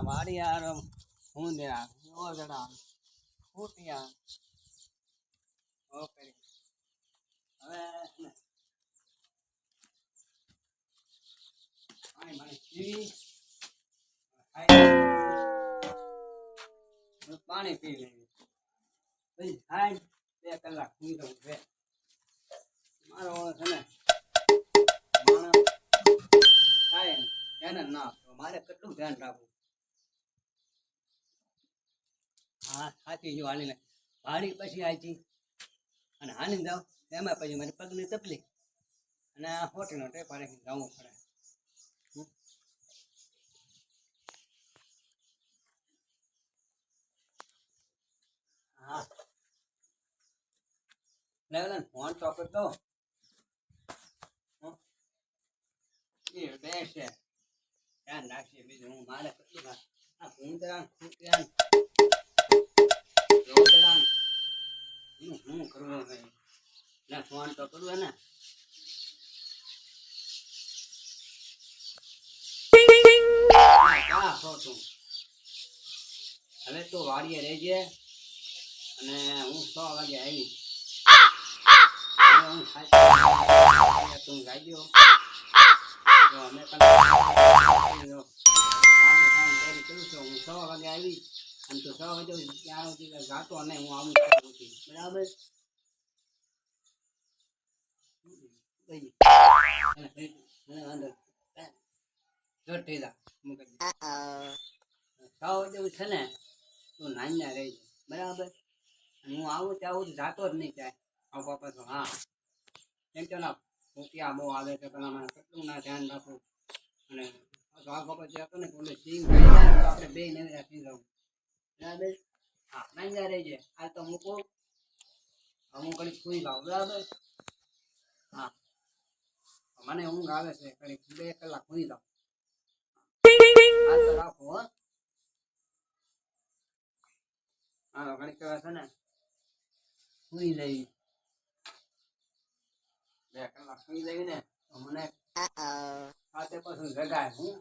વાડી યાર હું દે ઓ જણા ફૂટિયા ઓકે હવે આઈ મને જી પાણી પી લેવી પછી ખાઈ 2 કલાક પી લઉં છે મારો છે ને માણસ ખાય એને ના મારે કેટલું ધ્યાન રાખવું હા સાચી જો હાલીને વાડી પછી આવી અને હાલીને જાઉં એમાં પછી મારી પગની તકલીફ અને આ હોટીનો ટેપા રાખીને જવું પડે હા લેવલ ફોન ચોકટ તો એ બેસ્ટ છે ધ્યાન રાખીએ બીજું હું મારે કેટલું આ ભૂંદરા ખૂટ્યા રોદડા હું કરવું ભાઈ ને ફોન તો કરવું ને હવે તો વાડીએ રહેજે અને હું 100 વાગે આવી હું તું ગાઈ દો તો અમે કરું છું હું 100 વાગે આવી અને તો 100 વાગે ત્યાં ગાતો અને હું આવું બરાબર જટ થઈ જા જેવું છે ને તું નાના રહી બરાબર હું આવું ત્યાં જાતો જ નહીં જાય આવું બાપા તો હા કેમ કે ના રૂપિયા બહુ આવે છે પેલા મને કેટલું ના ધ્યાન રાખવું અને આ બાપા જે હતો ને બોલે સિંગ આપણે બે નવી રાખી જવું બરાબર હા નાના રહી જાય આ તો મૂકો હું કડીક સુઈ જાઉં બરાબર હા મને ઊંઘ આવે છે કડીક 2 કલાક સુઈ જાઉં આ તો રાખો હા ઘણી કહેવાય છે ને સુઈ જઈ 2 કલાક સુઈ જઈ ને મને સાથે પાછું જગાય હું